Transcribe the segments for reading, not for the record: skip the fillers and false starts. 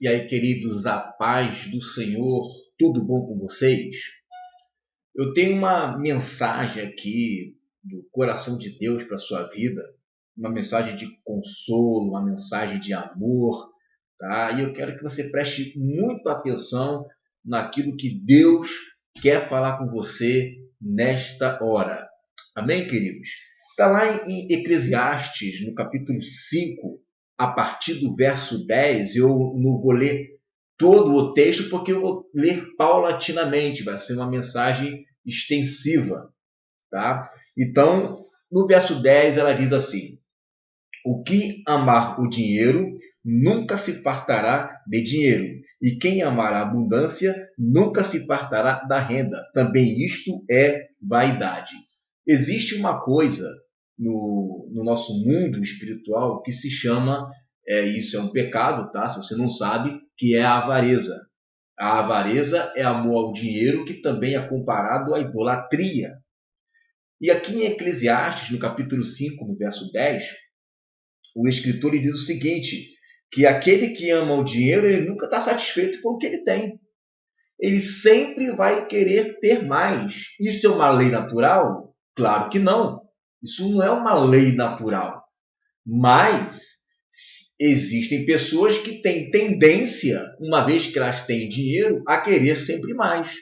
E aí, queridos, a paz do Senhor, tudo bom com vocês? Eu tenho uma mensagem aqui do coração de Deus para a sua vida, uma mensagem de consolo, uma mensagem de amor, tá? E eu quero que você preste muita atenção naquilo que Deus quer falar com você nesta hora. Amém, queridos? Está lá em Eclesiastes, no capítulo 5, a partir do verso 10. Eu não vou ler todo o texto porque eu vou ler paulatinamente, vai ser uma mensagem extensiva, tá? Então, no verso 10 ela diz assim: o que amar o dinheiro nunca se fartará de dinheiro, e quem amar a abundância nunca se fartará da renda. Também isto é vaidade. Existe uma coisa no nosso mundo espiritual que se chama, isso é um pecado, tá? Se você não sabe, que é a avareza. A avareza é amor ao dinheiro, que também é comparado à idolatria. E aqui em Eclesiastes, no capítulo 5, no verso 10, o escritor diz o seguinte, que aquele que ama o dinheiro, ele nunca está satisfeito com o que ele tem. Ele sempre vai querer ter mais. Isso é uma lei natural? Claro que não. Isso não é uma lei natural. Mas existem pessoas que têm tendência, uma vez que elas têm dinheiro, a querer sempre mais.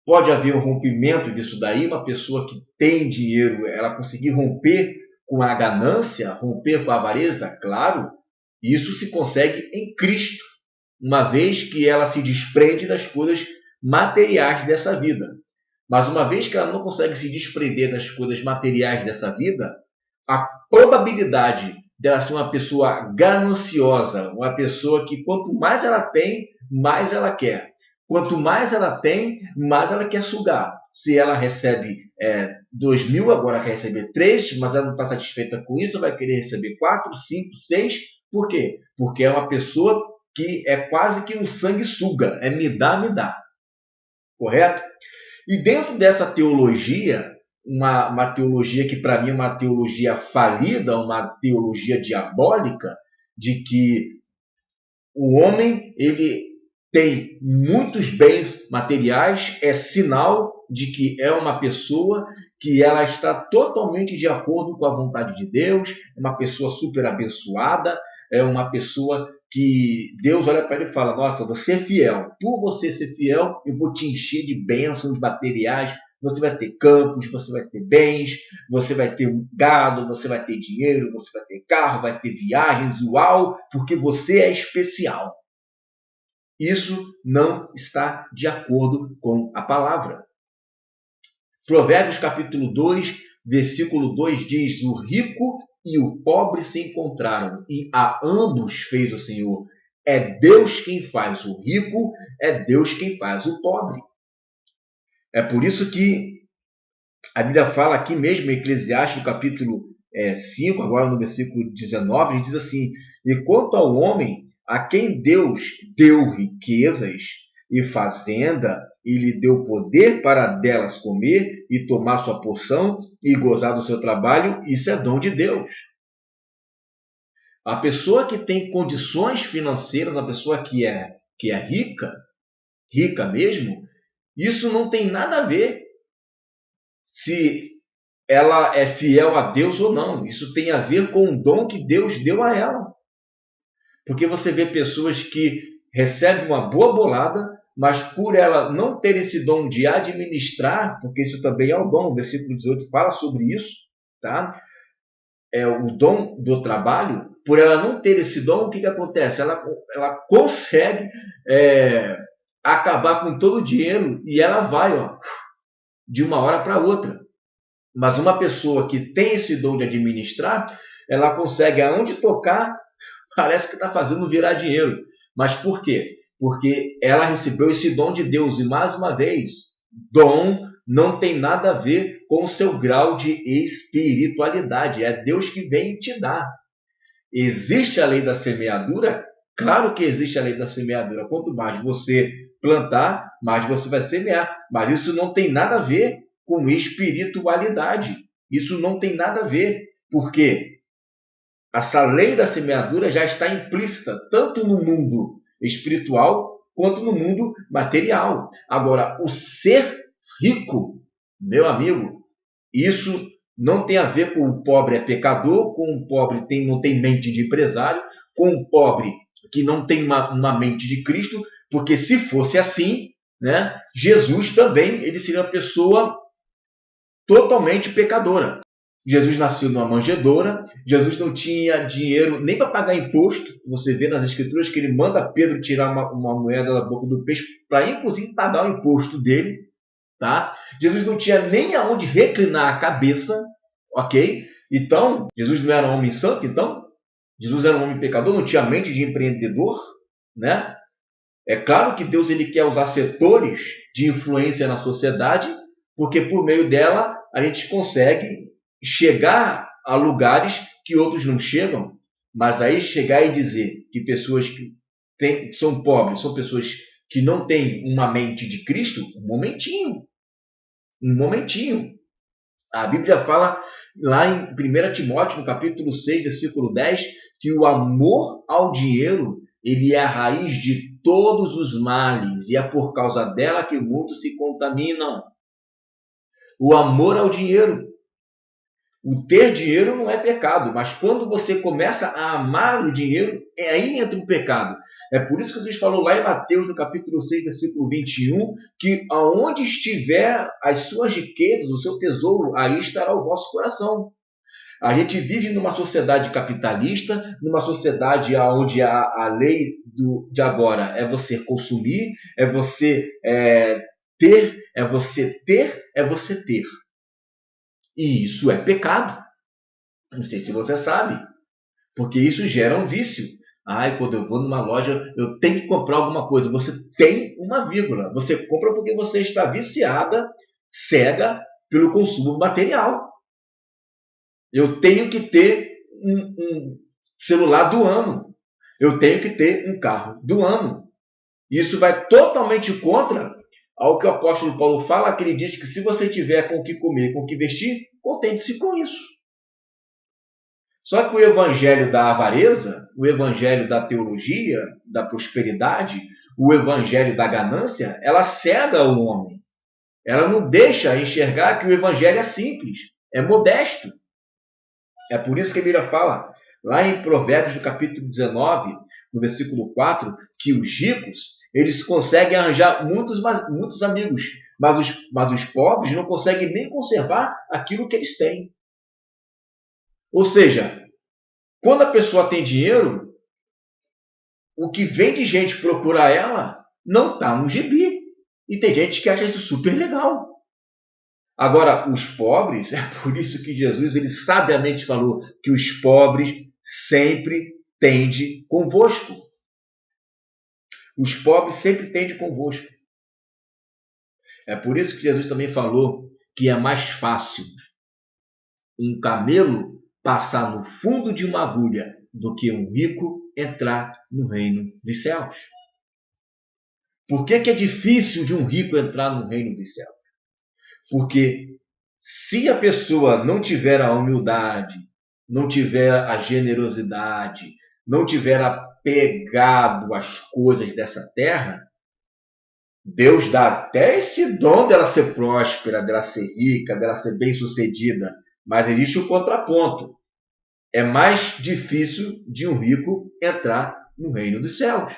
Pode haver um rompimento disso daí, uma pessoa que tem dinheiro, ela conseguir romper com a ganância, romper com a avareza, claro, isso se consegue em Cristo, uma vez que ela se desprende das coisas materiais dessa vida. Mas uma vez que ela não consegue se desprender das coisas materiais dessa vida, a probabilidade dela ser uma pessoa gananciosa, uma pessoa que quanto mais ela tem, mais ela quer. Quanto mais ela tem, mais ela quer sugar. Se ela recebe 2.000, agora quer receber 3, mas ela não está satisfeita com isso, vai querer receber 4, 5, 6. Por quê? Porque é uma pessoa que é quase que um sanguessuga. É me dá, me dá. Correto? E dentro dessa teologia, uma teologia que para mim é uma teologia falida, uma teologia diabólica, de que o homem ele tem muitos bens materiais, é sinal de que é uma pessoa que ela está totalmente de acordo com a vontade de Deus, é uma pessoa super abençoada, é uma pessoa que Deus olha para ele e fala, nossa, você é fiel. Por você ser fiel, eu vou te encher de bênçãos materiais. Você vai ter campos, você vai ter bens, você vai ter gado, você vai ter dinheiro, você vai ter carro, vai ter viagens, uau, porque você é especial. Isso não está de acordo com a palavra. Provérbios capítulo 2, versículo 2 diz, o rico e o pobre se encontraram, e a ambos fez o Senhor. É Deus quem faz o rico, é Deus quem faz o pobre. É por isso que a Bíblia fala aqui mesmo, em Eclesiastes, no capítulo 5, agora no versículo 19, ele diz assim, e quanto ao homem, a quem Deus deu riquezas e fazenda, e lhe deu poder para delas comer e tomar sua porção e gozar do seu trabalho, isso é dom de Deus. A pessoa que tem condições financeiras, a pessoa que é rica, rica mesmo, isso não tem nada a ver se ela é fiel a Deus ou não. Isso tem a ver com o dom que Deus deu a ela. Porque você vê pessoas que recebem uma boa bolada, mas por ela não ter esse dom de administrar, porque isso também é o dom, o versículo 18 fala sobre isso, tá? É o dom do trabalho, por ela não ter esse dom, o que acontece? Ela consegue acabar com todo o dinheiro e ela vai de uma hora para outra. Mas uma pessoa que tem esse dom de administrar, ela consegue, aonde tocar, parece que está fazendo virar dinheiro. Mas por quê? Porque ela recebeu esse dom de Deus. E mais uma vez, dom não tem nada a ver com o seu grau de espiritualidade. É Deus que vem e te dá. Existe a lei da semeadura? Claro que existe a lei da semeadura. Quanto mais você plantar, mais você vai semear. Mas isso não tem nada a ver com espiritualidade. Isso não tem nada a ver. Por quê? Essa lei da semeadura já está implícita tanto no mundo espiritual quanto no mundo material. Agora, o ser rico, meu amigo, isso não tem a ver com o pobre é pecador, com o pobre não tem mente de empresário, com o pobre que não tem uma mente de Cristo, porque se fosse assim, né, Jesus também ele seria uma pessoa totalmente pecadora. Jesus nasceu numa manjedoura, Jesus não tinha dinheiro nem para pagar imposto. Você vê nas escrituras que ele manda Pedro tirar uma moeda da boca do peixe para inclusive pagar o imposto dele. Tá? Jesus não tinha nem aonde reclinar a cabeça, ok? Então, Jesus não era um homem santo, então? Jesus era um homem pecador, não tinha mente de empreendedor, né? É claro que Deus ele quer usar setores de influência na sociedade, porque por meio dela a gente consegue chegar a lugares que outros não chegam. Mas aí chegar e dizer que pessoas que são pobres, são pessoas que não têm uma mente de Cristo, um momentinho. A Bíblia fala lá em 1 Timóteo, no capítulo 6, versículo 10, que o amor ao dinheiro ele é a raiz de todos os males e é por causa dela que muitos se contaminam. O amor ao dinheiro. O ter dinheiro não é pecado, mas quando você começa a amar o dinheiro, aí entra o pecado. É por isso que Jesus falou lá em Mateus, no capítulo 6, versículo 21, que aonde estiver as suas riquezas, o seu tesouro, aí estará o vosso coração. A gente vive numa sociedade capitalista, numa sociedade onde a lei de agora é você consumir, é você ter, é você ter, é você ter. E isso é pecado. Não sei se você sabe. Porque isso gera um vício. Quando eu vou numa loja, eu tenho que comprar alguma coisa. Você tem uma vírgula. Você compra porque você está viciada, cega pelo consumo material. Eu tenho que ter um celular do ano. Eu tenho que ter um carro do ano. Isso vai totalmente contra ao que o apóstolo Paulo fala, que ele diz que se você tiver com o que comer, com o que vestir, contente-se com isso. Só que o evangelho da avareza, o evangelho da teologia, da prosperidade, o evangelho da ganância, ela cega o homem. Ela não deixa enxergar que o evangelho é simples, é modesto. É por isso que a Bíblia fala, lá em Provérbios, no capítulo 19, no versículo 4, que os ricos, eles conseguem arranjar muitos amigos, mas os pobres não conseguem nem conservar aquilo que eles têm. Ou seja, quando a pessoa tem dinheiro, o que vem de gente procurar ela não está no gibi. E tem gente que acha isso super legal. Agora, os pobres, é por isso que Jesus ele sabiamente falou que os pobres sempre tendem convosco. Os pobres sempre tendem convosco. É por isso que Jesus também falou que é mais fácil um camelo passar no fundo de uma agulha do que um rico entrar no reino dos céus. Por que é difícil de um rico entrar no reino dos céus? Porque se a pessoa não tiver a humildade, não tiver a generosidade, não tiver apegado às coisas dessa terra, Deus dá até esse dom dela ser próspera, dela ser rica, dela ser bem-sucedida. Mas existe o contraponto. É mais difícil de um rico entrar no reino dos céus.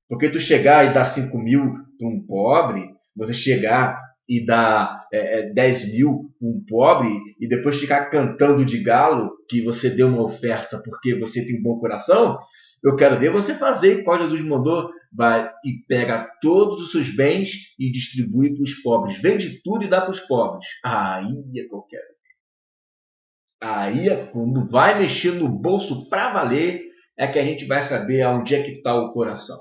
Porque tu chegar e dar 5 mil para um pobre, você chegar e dar 10 mil para um pobre e depois ficar cantando de galo que você deu uma oferta porque você tem um bom coração, eu quero ver você fazer igual Jesus mandou, vai e pega todos os seus bens e distribui para os pobres. Vende tudo e dá para os pobres. Aí é que eu quero. Aí, quando vai mexer no bolso para valer, é que a gente vai saber aonde é que está o coração.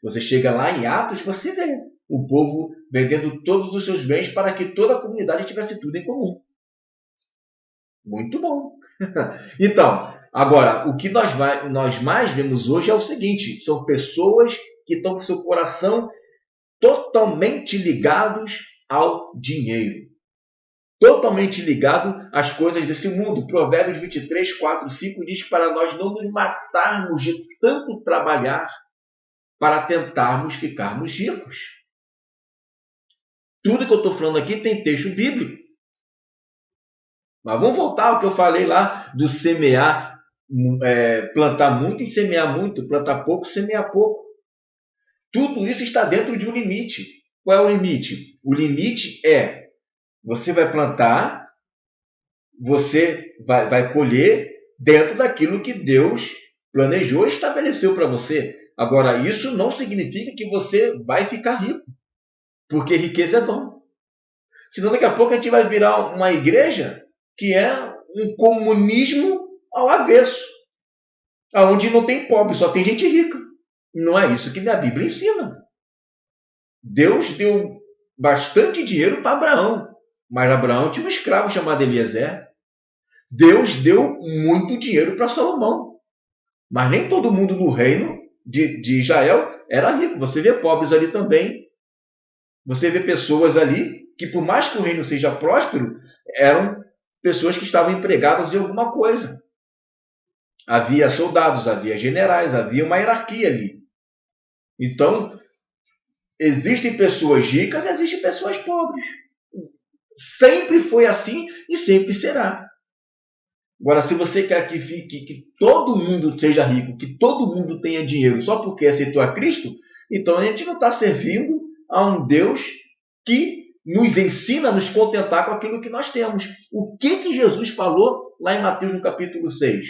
Você chega lá em Atos, você vê o povo vendendo todos os seus bens para que toda a comunidade tivesse tudo em comum. Muito bom. Então, agora, o que nós mais vemos hoje é o seguinte, são pessoas que estão com seu coração totalmente ligados ao dinheiro. Totalmente ligado às coisas desse mundo. Provérbios 23, 4, 5 diz que para nós não nos matarmos de tanto trabalhar, para tentarmos ficarmos ricos. Tudo que eu estou falando aqui tem texto bíblico. Mas vamos voltar ao que eu falei lá do semear, plantar muito e semear muito, plantar pouco e semear pouco. Tudo isso está dentro de um limite. Qual é o limite? O limite é, você vai plantar, você vai colher dentro daquilo que Deus planejou e estabeleceu para você. Agora, isso não significa que você vai ficar rico, porque riqueza é dom. Senão daqui a pouco a gente vai virar uma igreja que é um comunismo ao avesso, onde não tem pobre, só tem gente rica. Não é isso que minha Bíblia ensina. Deus deu bastante dinheiro para Abraão, mas Abraão tinha um escravo chamado Eliezer. Deus deu muito dinheiro para Salomão, mas nem todo mundo no reino de Israel era rico. Você vê pobres ali também. Você vê pessoas ali que, por mais que o reino seja próspero, eram pessoas que estavam empregadas em alguma coisa. Havia soldados, havia generais, havia uma hierarquia ali. Então, existem pessoas ricas, existem pessoas pobres. Sempre foi assim e sempre será. Agora, se você quer que todo mundo seja rico, que todo mundo tenha dinheiro só porque aceitou a Cristo, então a gente não está servindo a um Deus que nos ensina a nos contentar com aquilo que nós temos. O que Jesus falou lá em Mateus no capítulo 6?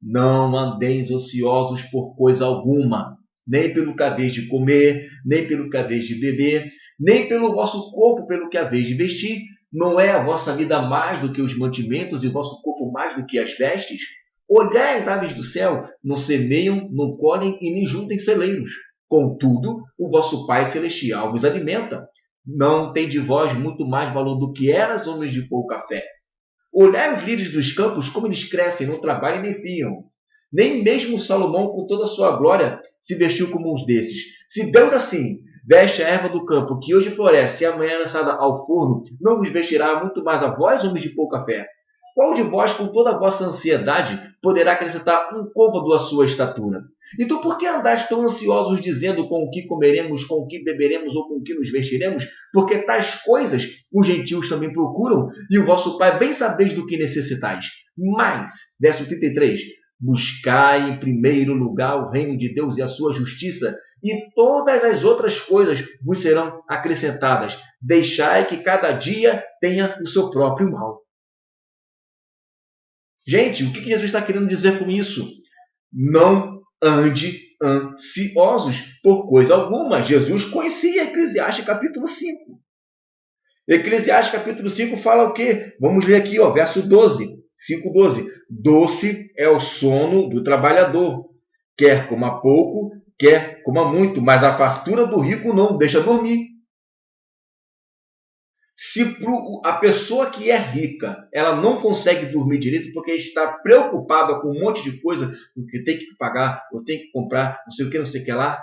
Não andeis ociosos por coisa alguma, nem pelo que haveis de comer, nem pelo que haveis de beber, nem pelo vosso corpo, pelo que haveis de vestir. Não é a vossa vida mais do que os mantimentos e o vosso corpo mais do que as vestes? Olhai as aves do céu, não semeiam, não colhem e nem juntem celeiros. Contudo, o vosso Pai Celestial vos alimenta. Não tem de vós muito mais valor do que eras, homens de pouca fé. Olhai os lírios dos campos, como eles crescem, não trabalham nem fiam. Nem mesmo Salomão, com toda a sua glória, se vestiu como uns desses. Se Deus assim veste a erva do campo, que hoje floresce e amanhã é lançada ao forno, não vos vestirá muito mais a vós, homens de pouca fé? Qual de vós, com toda a vossa ansiedade, poderá acrescentar um côvado à sua estatura? Então por que andais tão ansiosos, dizendo com o que comeremos, com o que beberemos ou com o que nos vestiremos? Porque tais coisas os gentios também procuram, e o vosso Pai bem sabeis do que necessitais. Mas, verso 33, buscai em primeiro lugar o reino de Deus e a sua justiça, e todas as outras coisas vos serão acrescentadas. Deixai que cada dia tenha o seu próprio mal. Gente, o que Jesus está querendo dizer com isso? Não ande ansiosos por coisa alguma. Jesus conhecia Eclesiastes capítulo 5. Eclesiastes capítulo 5 fala o quê? Vamos ler aqui, verso 12. 5:12. Doce é o sono do trabalhador, quer coma pouco, quer coma muito, mas a fartura do rico não deixa dormir. Se a pessoa que é rica, ela não consegue dormir direito porque está preocupada com um monte de coisa, porque tem que pagar, eu tenho que comprar, não sei o que lá.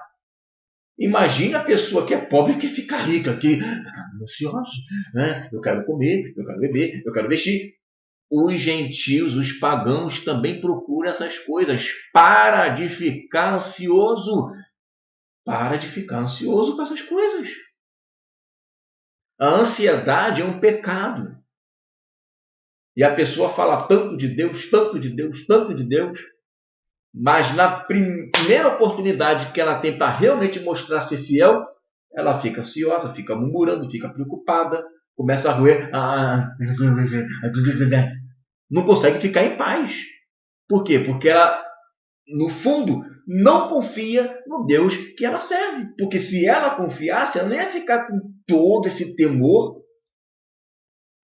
Imagina a pessoa que é pobre e que fica rica, que está ansiosa, né? Eu quero comer, eu quero beber, eu quero vestir. Os gentios, os pagãos também procuram essas coisas. Para de ficar ansioso. Para de ficar ansioso com essas coisas. A ansiedade é um pecado. E a pessoa fala tanto de Deus, tanto de Deus, tanto de Deus, mas na primeira oportunidade que ela tem para realmente mostrar ser fiel, ela fica ansiosa, fica murmurando, fica preocupada, começa a roer, não consegue ficar em paz. Por quê? Porque ela, no fundo, não confia no Deus que ela serve. Porque se ela confiasse, ela não ia ficar com todo esse temor.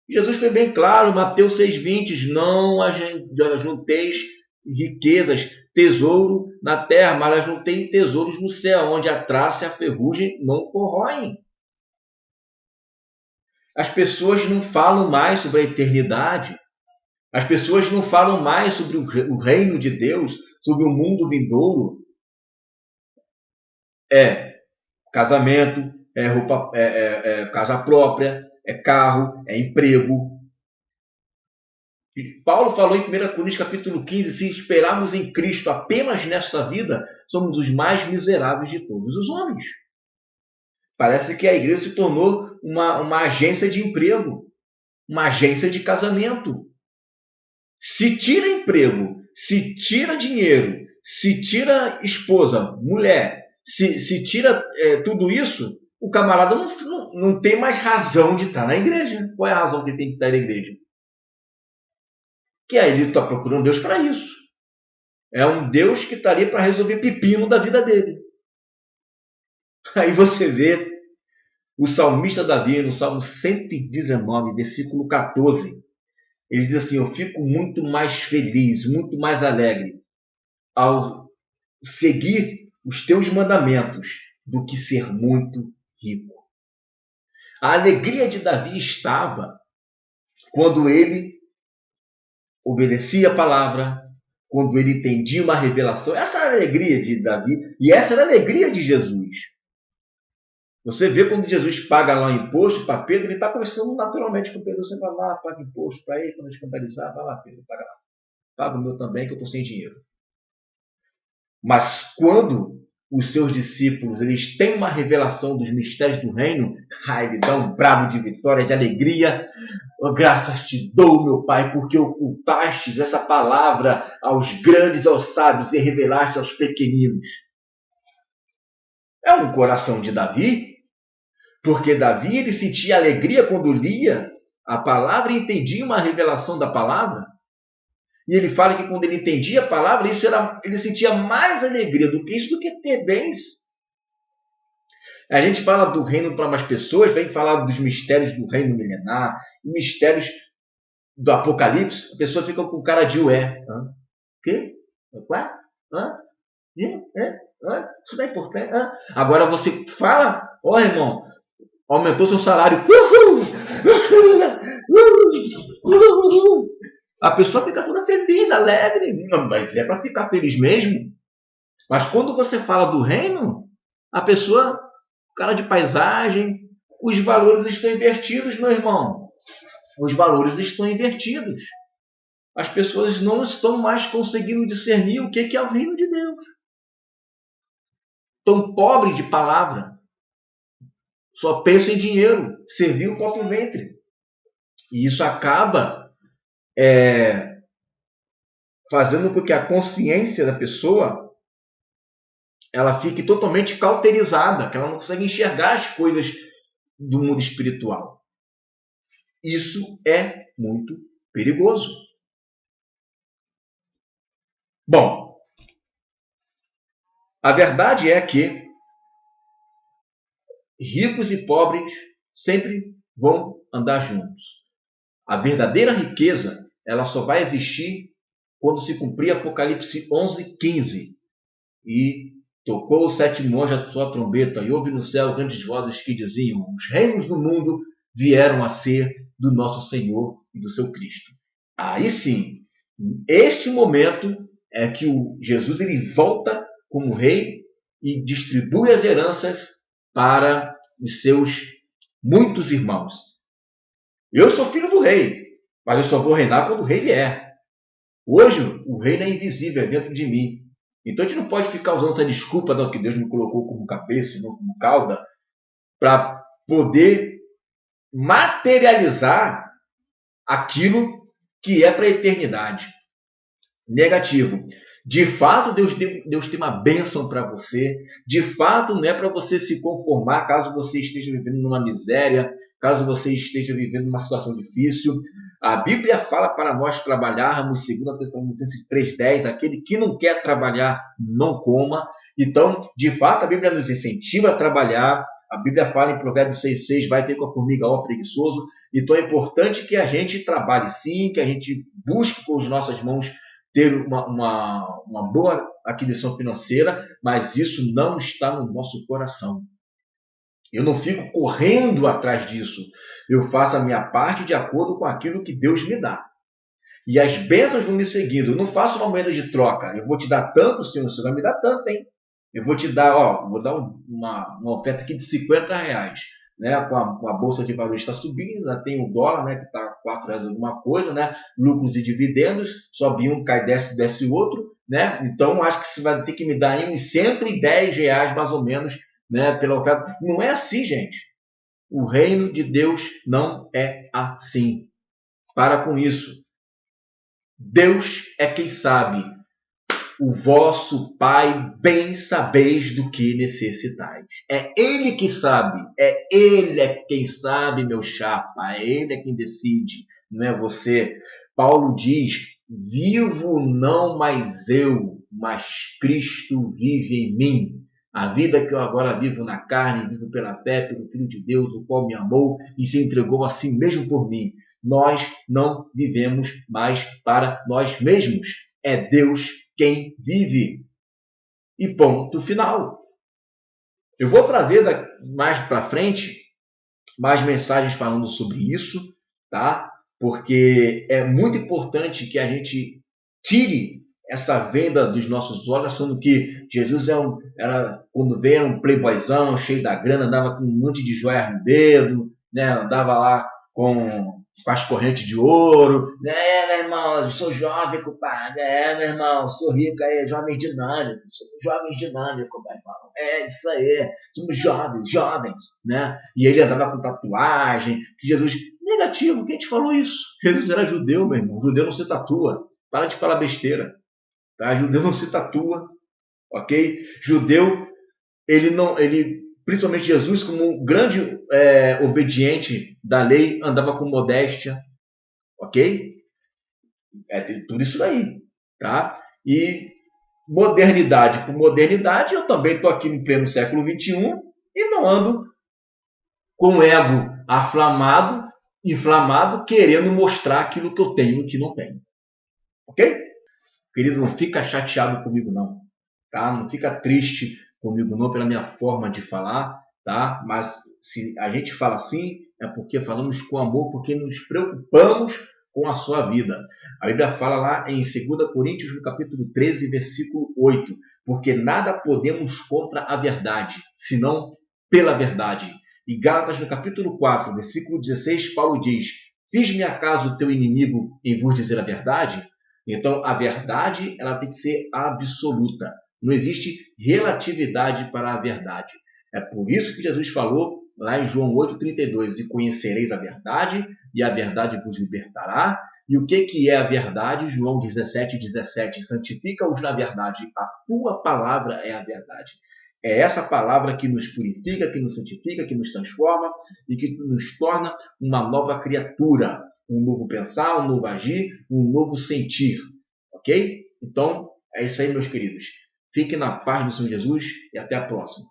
Jesus foi bem claro, Mateus 6,20, não ajunteis riquezas, tesouro na terra, mas ajuntei tesouros no céu, onde a traça e a ferrugem não corroem. As pessoas não falam mais sobre a eternidade. As pessoas não falam mais sobre o reino de Deus, sobre o mundo vindouro. É casamento, é roupa, casa própria, é carro, é emprego. Paulo falou em 1 Coríntios capítulo 15, se esperarmos em Cristo apenas nesta vida, somos os mais miseráveis de todos os homens. Parece que a igreja se tornou uma agência de emprego, uma agência de casamento. Se tira emprego, se tira dinheiro, se tira esposa, mulher, se tira tudo isso, o camarada não tem mais razão de estar na igreja. Qual é a razão que ele tem de estar na igreja? Que aí ele está procurando Deus para isso. É um Deus que está ali para resolver pepino da vida dele. Aí você vê o salmista Davi, no Salmo 119, versículo 14. Ele diz assim: eu fico muito mais feliz, muito mais alegre ao seguir os teus mandamentos do que ser muito rico. A alegria de Davi estava quando ele obedecia a palavra, quando ele entendia uma revelação. Essa era a alegria de Davi e essa era a alegria de Jesus. Você vê quando Jesus paga lá o imposto para Pedro, ele está conversando naturalmente com Pedro. Você vai lá, paga imposto para ele, quando escandalizar, vai lá, Pedro, paga lá. Paga o meu também, que eu estou sem dinheiro. Mas quando os seus discípulos eles têm uma revelação dos mistérios do reino, ele dá um brado de vitória, de alegria. Oh, graças te dou, meu Pai, porque ocultastes essa palavra aos grandes, aos sábios e revelaste aos pequeninos. É um coração de Davi, porque Davi ele sentia alegria quando lia a palavra e entendia uma revelação da palavra. E ele fala que quando ele entendia a palavra, ele sentia mais alegria do que isso, do que ter bens. A gente fala do reino para mais pessoas, vem falar dos mistérios do reino milenar, mistérios do Apocalipse, a pessoa fica com cara de ué. Hã? Quê? Ué? Hã? Isso não é importante. Hã? Agora você fala, ó irmão, aumentou seu salário. A pessoa fica toda feliz, alegre. Não, mas é para ficar feliz mesmo. Mas quando você fala do reino, a pessoa, cara de paisagem, os valores estão invertidos, meu irmão. Os valores estão invertidos. As pessoas não estão mais conseguindo discernir o que é o reino de Deus. Estão pobres de palavra. Só pensam em dinheiro, servir o próprio ventre. E isso acaba fazendo com que a consciência da pessoa ela fique totalmente cauterizada, que ela não consegue enxergar as coisas do mundo espiritual. Isso é muito perigoso. Bom, a verdade é que ricos e pobres sempre vão andar juntos. A verdadeira riqueza ela só vai existir quando se cumprir Apocalipse 11:15. E tocou o sétimo anjo a sua trombeta, e houve no céu grandes vozes que diziam: os reinos do mundo vieram a ser do nosso Senhor e do seu Cristo. Aí sim, este momento é que o Jesus ele volta como rei e distribui as heranças para os seus muitos irmãos. Eu sou filho do rei, mas eu só vou reinar quando o rei vier. Hoje, o reino é invisível, é dentro de mim. Então, a gente não pode ficar usando essa desculpa não, que Deus me colocou como cabeça, não como cauda, para poder materializar aquilo que é para a eternidade. Negativo. De fato, Deus tem uma bênção para você. De fato, não é para você se conformar caso você esteja vivendo numa miséria, caso você esteja vivendo numa situação difícil. A Bíblia fala para nós trabalharmos, 2 Tessalonicenses 3:10, aquele que não quer trabalhar, não coma. Então, de fato, a Bíblia nos incentiva a trabalhar. A Bíblia fala em Provérbios 6:6, vai ter com a formiga, ó preguiçoso. Então, é importante que a gente trabalhe sim, que a gente busque com as nossas mãos ter uma boa aquisição financeira, mas isso não está no nosso coração. Eu não fico correndo atrás disso. Eu faço a minha parte de acordo com aquilo que Deus me dá. E as bênçãos vão me seguindo. Eu não faço uma moeda de troca. Eu vou te dar tanto, Senhor, você vai me dar tanto, hein? Eu vou te dar, vou dar uma oferta aqui de R$50. né, com a bolsa de valores está subindo, né, tem o dólar, né, que está R$ 4 alguma coisa, né, lucros e dividendos, sobe um, cai, desce outro, né, então acho que você vai ter que me dar aí uns R$ 110 mais ou menos, né, pela oferta. Não é assim, gente. O reino de Deus não é assim. Para com isso. Deus é quem sabe. O vosso Pai bem sabeis do que necessitais. É Ele que sabe. É Ele quem sabe, meu chapa. É Ele quem decide. Não é você. Paulo diz, vivo não mais eu, mas Cristo vive em mim. A vida que eu agora vivo na carne, vivo pela fé, pelo Filho de Deus, o qual me amou e se entregou a si mesmo por mim. Nós não vivemos mais para nós mesmos. É Deus quem vive. E ponto final. Eu vou trazer mais para frente mais mensagens falando sobre isso, tá? Porque é muito importante que a gente tire essa venda dos nossos olhos, achando que Jesus era quando veio, era um playboyzão, cheio da grana, andava com um monte de joias no dedo, né? Andava lá com as correntes de ouro. Meu irmão, eu sou jovem, compadre. Meu irmão, sou rico aí, jovem dinâmico. Somos jovens dinâmicos, meu irmão. É isso aí. Somos jovens, né? E ele andava com tatuagem. Que Jesus, negativo, quem te falou isso? Jesus era judeu, meu irmão. Judeu não se tatua. Para de falar besteira. Tá? Judeu não se tatua, ok? Judeu, principalmente Jesus, como um grande obediente da lei, andava com modéstia, ok? É tudo isso aí, tá? E modernidade por modernidade, eu também estou aqui no pleno século XXI e não ando com o ego inflamado, querendo mostrar aquilo que eu tenho e que não tenho, ok? Querido, não fica chateado comigo não, tá? Não fica triste comigo não pela minha forma de falar, tá? Mas se a gente fala assim, é porque falamos com amor, porque nos preocupamos com a sua vida. A Bíblia fala lá em 2 Coríntios, no capítulo 13, versículo 8, porque nada podemos contra a verdade, senão pela verdade. E Gálatas, no capítulo 4, versículo 16, Paulo diz, fiz-me acaso o teu inimigo em vos dizer a verdade? Então, a verdade ela tem que ser absoluta. Não existe relatividade para a verdade. É por isso que Jesus falou lá em João 8,32, e conhecereis a verdade, e a verdade vos libertará. E o que é a verdade? João 17,17, santifica-os na verdade, a tua palavra é a verdade. É essa palavra que nos purifica, que nos santifica, que nos transforma e que nos torna uma nova criatura. Um novo pensar, um novo agir, um novo sentir. Ok? Então, é isso aí, meus queridos. Fiquem na paz do Senhor Jesus e até a próxima.